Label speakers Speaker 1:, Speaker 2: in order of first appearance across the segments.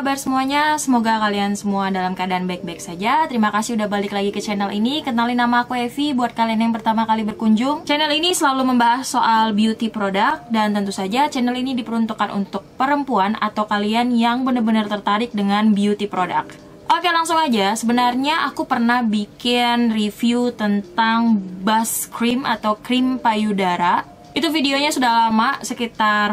Speaker 1: kabar semuanya? Semoga kalian semua dalam keadaan baik-baik saja. Terima kasih udah balik lagi ke channel ini. Kenalin, nama aku Evi. Buat kalian yang pertama kali berkunjung, channel ini selalu membahas soal beauty product. Dan tentu saja channel ini diperuntukkan untuk perempuan atau kalian yang benar-benar tertarik dengan beauty product. Oke, langsung aja. Sebenarnya aku pernah bikin review tentang bus cream atau krim payudara. Itu videonya sudah lama,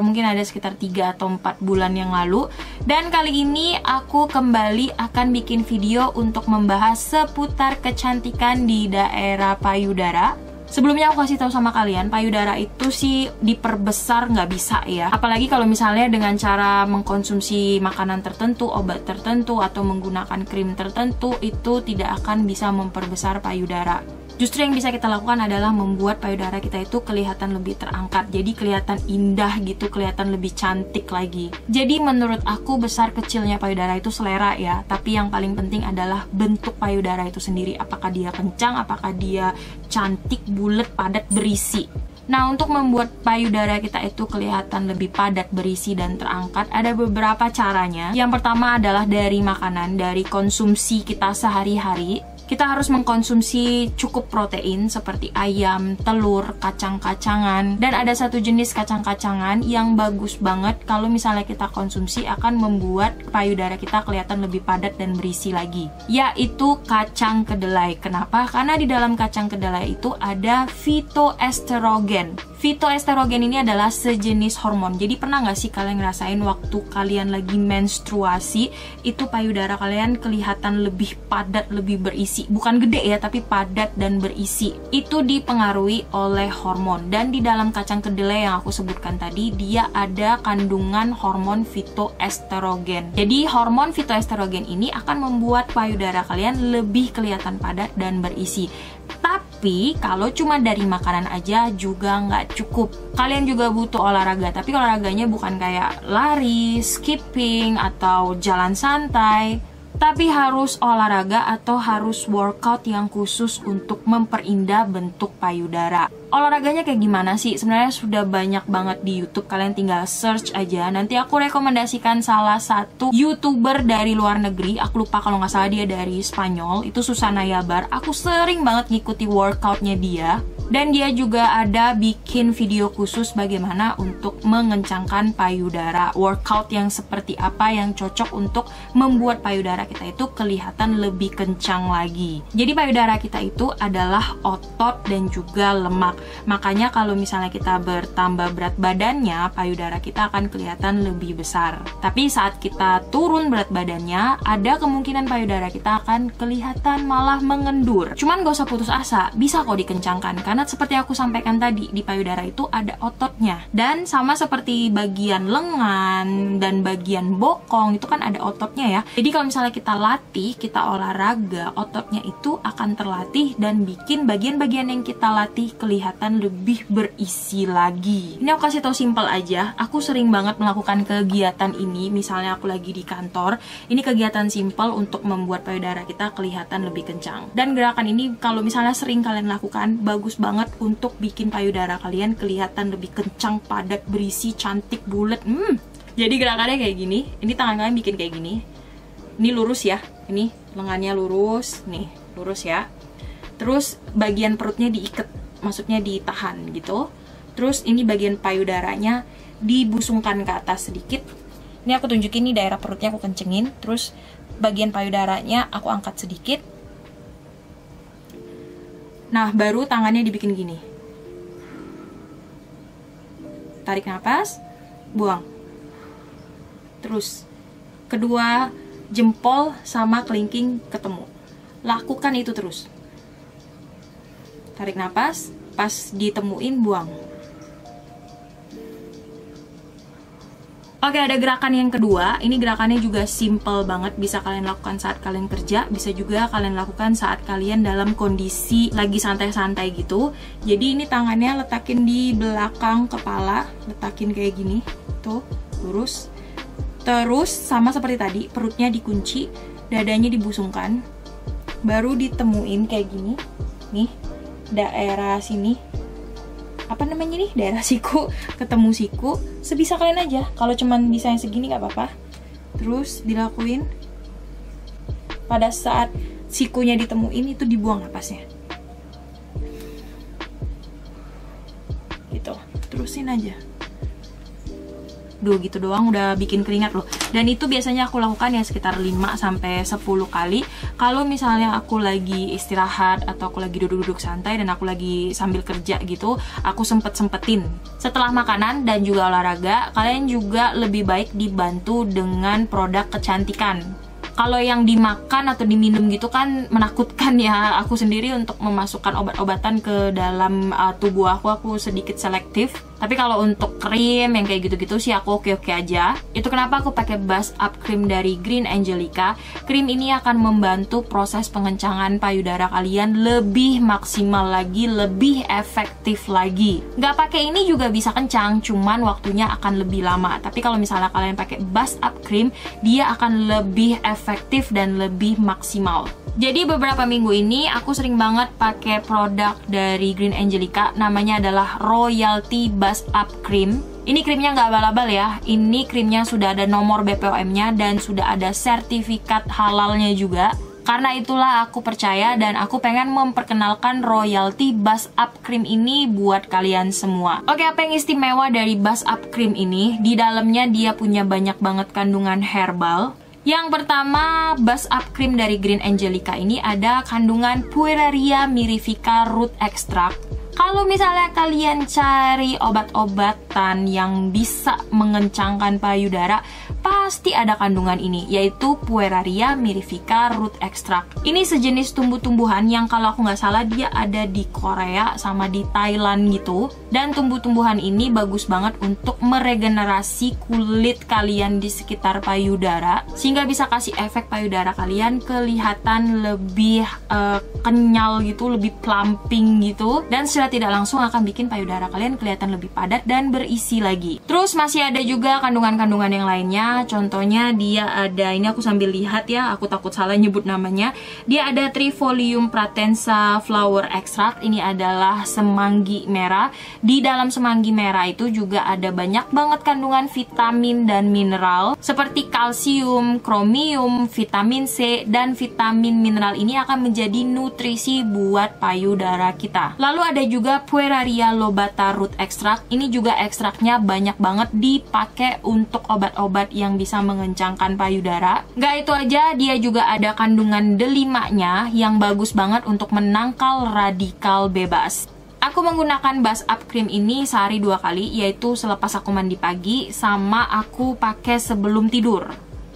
Speaker 1: mungkin ada sekitar 3 atau 4 bulan yang lalu. Dan kali ini aku kembali akan bikin video untuk membahas seputar kecantikan di daerah payudara. Sebelumnya aku kasih tahu sama kalian, payudara itu sih diperbesar nggak bisa ya. Apalagi kalau misalnya dengan cara mengkonsumsi makanan tertentu, obat tertentu, atau menggunakan krim tertentu, itu tidak akan bisa memperbesar payudara. Justru yang bisa kita lakukan adalah membuat payudara kita itu kelihatan lebih terangkat. Jadi kelihatan indah gitu, kelihatan lebih cantik lagi. Jadi menurut aku besar kecilnya payudara itu selera ya. Tapi yang paling penting adalah bentuk payudara itu sendiri. Apakah dia kencang, apakah dia cantik, bulat, padat, berisi. Nah, untuk membuat payudara kita itu kelihatan lebih padat, berisi, dan terangkat, ada beberapa caranya. Yang pertama adalah dari makanan, dari konsumsi kita sehari-hari. Kita harus mengkonsumsi cukup protein seperti ayam, telur, kacang-kacangan. Dan ada satu jenis kacang-kacangan yang bagus banget kalau misalnya kita konsumsi akan membuat payudara kita kelihatan lebih padat dan berisi lagi. Yaitu kacang kedelai. Kenapa? Karena di dalam kacang kedelai itu ada phytoestrogen. Phytoestrogen ini adalah sejenis hormon. Jadi pernah nggak sih kalian ngerasain waktu kalian lagi menstruasi, itu payudara kalian kelihatan lebih padat, lebih berisi. Bukan gede ya, tapi padat dan berisi. Itu dipengaruhi oleh hormon. Dan di dalam kacang kedelai yang aku sebutkan tadi, dia ada kandungan hormon phytoestrogen. Jadi hormon phytoestrogen ini akan membuat payudara kalian lebih kelihatan padat dan berisi. Tapi kalau cuma dari makanan aja juga nggak cukup. Kalian juga butuh olahraga, tapi olahraganya bukan kayak lari, skipping, atau jalan santai. Tapi harus olahraga atau harus workout yang khusus untuk memperindah bentuk payudara. Olahraganya kayak gimana sih? Sebenarnya sudah banyak banget di YouTube. Kalian tinggal search aja. Nanti aku rekomendasikan salah satu YouTuber dari luar negeri. Aku lupa kalau nggak salah dia dari Spanyol. Itu Susana Yabar. Aku sering banget ngikuti workoutnya dia. Dan dia juga ada bikin video khusus bagaimana untuk mengencangkan payudara. Workout yang seperti apa yang cocok untuk membuat payudara kita itu kelihatan lebih kencang lagi. Jadi payudara kita itu adalah otot dan juga lemak. Makanya kalau misalnya kita bertambah berat badannya, payudara kita akan kelihatan lebih besar. Tapi saat kita turun berat badannya, ada kemungkinan payudara kita akan kelihatan malah mengendur. Cuman gak usah putus asa, bisa kok dikencangkan. Karena seperti aku sampaikan tadi, di payudara itu ada ototnya. Dan sama seperti bagian lengan dan bagian bokong, itu kan ada ototnya ya. Jadi kalau misalnya kita latih, kita olahraga, ototnya itu akan terlatih dan bikin bagian-bagian yang kita latih kelihatan lebih berisi lagi. Ini aku kasih tau simpel aja. Aku sering banget melakukan kegiatan ini. Misalnya aku lagi di kantor, ini kegiatan simpel untuk membuat payudara kita kelihatan lebih kencang. Dan gerakan ini kalau misalnya sering kalian lakukan, bagus banget untuk bikin payudara kalian kelihatan lebih kencang, padat, berisi, cantik, bulat. Jadi gerakannya kayak gini. Ini tangan kalian bikin kayak gini. Ini lurus ya. Ini lengannya lurus. Nih, lurus ya. Terus bagian perutnya diikat, maksudnya ditahan gitu. Terus ini bagian payudaranya dibusungkan ke atas sedikit. Ini aku tunjukin nih daerah perutnya aku kencengin. Terus bagian payudaranya aku angkat sedikit. Nah, baru tangannya dibikin gini. Tarik nafas, buang. Terus, kedua jempol sama kelingking ketemu. Lakukan itu terus. Tarik nafas, pas ditemuin, buang. Oke, ada gerakan yang kedua. Ini gerakannya juga simple banget. Bisa kalian lakukan saat kalian kerja. Bisa juga kalian lakukan saat kalian dalam kondisi lagi santai-santai gitu. Jadi ini tangannya letakin di belakang kepala. Letakin kayak gini. Tuh, lurus. Terus sama seperti tadi, perutnya dikunci, dadanya dibusungkan. Baru ditemuin kayak gini. Nih, daerah sini. Apa namanya nih, daerah siku, ketemu siku, sebisa kalian aja. Kalau cuman bisa yang segini nggak apa-apa. Terus dilakuin. Pada saat sikunya ditemuin itu dibuang napasnya. Gitu. Terusin aja. Duh, gitu doang udah bikin keringat loh. Dan itu biasanya aku lakukan ya sekitar 5-10 kali. Kalau misalnya aku lagi istirahat atau aku lagi duduk-duduk santai dan aku lagi sambil kerja gitu, aku sempet-sempetin. Setelah makanan dan juga olahraga, kalian juga lebih baik dibantu dengan produk kecantikan. Kalau yang dimakan atau diminum gitu kan menakutkan ya. Aku sendiri untuk memasukkan obat-obatan ke dalam tubuh aku sedikit selektif. Tapi kalau untuk krim yang kayak gitu-gitu sih aku oke-oke aja. Itu kenapa aku pakai Buzz Up Cream dari Green Angelica. Krim ini akan membantu proses pengencangan payudara kalian lebih maksimal lagi, lebih efektif lagi. Nggak pakai ini juga bisa kencang, cuman waktunya akan lebih lama. Tapi kalau misalnya kalian pakai Buzz Up Cream, dia akan lebih efektif dan lebih maksimal. Jadi beberapa minggu ini aku sering banget pakai produk dari Green Angelica, namanya adalah Royalty Buzz Up Cream. Ini krimnya nggak abal-abal ya, ini krimnya sudah ada nomor BPOM-nya dan sudah ada sertifikat halalnya juga. Karena itulah aku percaya dan aku pengen memperkenalkan Royalty Buzz Up Cream ini buat kalian semua. Oke, apa yang istimewa dari Buzz Up Cream ini? Di dalamnya dia punya banyak banget kandungan herbal. Yang pertama, Buzz Up Cream dari Green Angelica ini ada kandungan Pueraria mirifica root extract. Kalau misalnya kalian cari obat-obatan yang bisa mengencangkan payudara, pasti ada kandungan ini, yaitu Pueraria mirifica root extract. Ini sejenis tumbuh-tumbuhan yang kalau aku nggak salah dia ada di Korea sama di Thailand gitu. Dan tumbuh-tumbuhan ini bagus banget untuk meregenerasi kulit kalian di sekitar payudara, sehingga bisa kasih efek payudara kalian kelihatan lebih kenyal gitu, lebih plumping gitu. Dan secara tidak langsung akan bikin payudara kalian kelihatan lebih padat dan berisi lagi. Terus masih ada juga kandungan-kandungan yang lainnya. Contohnya dia ada, ini aku sambil lihat ya, aku takut salah nyebut namanya. Dia ada Trifolium pratensa flower extract. Ini adalah semanggi merah. Di dalam semanggi merah itu juga ada banyak banget kandungan vitamin dan mineral seperti kalsium, kromium, vitamin C, dan vitamin mineral ini akan menjadi nutrisi buat payudara kita. Lalu ada juga Pueraria lobata root extract. Ini juga ekstraknya banyak banget dipakai untuk obat-obat yang bisa mengencangkan payudara. Nggak itu aja, dia juga ada kandungan D5-nya yang bagus banget untuk menangkal radikal bebas. Aku menggunakan Buzz Up Cream ini sehari 2 kali, yaitu selepas aku mandi pagi sama aku pakai sebelum tidur.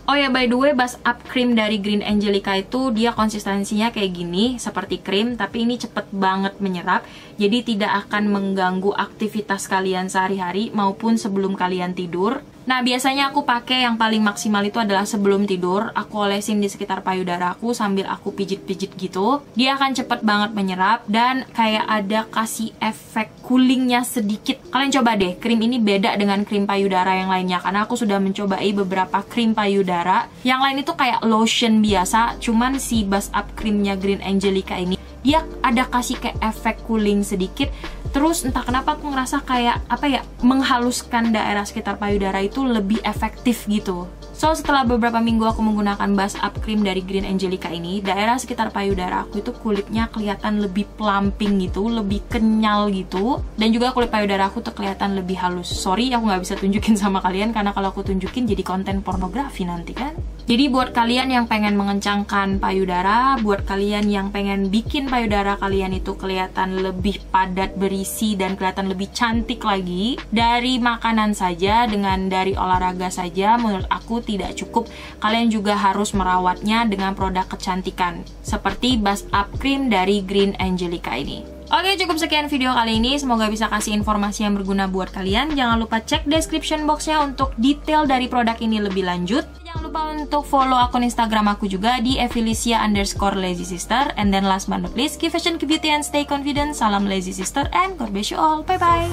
Speaker 1: Oh ya, by the way, Buzz Up Cream dari Green Angelica itu dia konsistensinya kayak gini, seperti krim, tapi ini cepet banget menyerap, jadi tidak akan mengganggu aktivitas kalian sehari-hari maupun sebelum kalian tidur. Nah, biasanya aku pakai yang paling maksimal itu adalah sebelum tidur. Aku olesin di sekitar payudara aku sambil aku pijit-pijit gitu. Dia akan cepet banget menyerap dan kayak ada kasih efek coolingnya sedikit. Kalian coba deh, krim ini beda dengan krim payudara yang lainnya, karena aku sudah mencobai beberapa krim payudara. Yang lain itu kayak lotion biasa, cuman si Buzz Up Creamnya Green Angelica ini dia ada kasih kayak efek cooling sedikit. Terus entah kenapa aku ngerasa kayak apa ya, menghaluskan daerah sekitar payudara itu lebih efektif gitu. So, setelah beberapa minggu aku menggunakan Buzz Up Cream dari Green Angelica ini, daerah sekitar payudara aku itu kulitnya kelihatan lebih plumping gitu, lebih kenyal gitu. Dan juga kulit payudara aku tuh kelihatan lebih halus. Sorry, aku nggak bisa tunjukin sama kalian, karena kalau aku tunjukin jadi konten pornografi nanti kan. Jadi buat kalian yang pengen mengencangkan payudara, buat kalian yang pengen bikin payudara kalian itu kelihatan lebih padat, berisi, dan kelihatan lebih cantik lagi, dari makanan saja, dengan dari olahraga saja, menurut aku tidak cukup. Kalian juga harus merawatnya dengan produk kecantikan seperti Buzz Up Cream dari Green Angelica ini. Oke, cukup sekian video kali ini. Semoga bisa kasih informasi yang berguna buat kalian. Jangan lupa cek description boxnya untuk detail dari produk ini lebih lanjut. Jangan lupa untuk follow akun Instagram aku juga di @felicia_lazysister. And then last but not least, keep fashion, keep beauty, and stay confident. Salam lazy sister and God bless you all. Bye bye.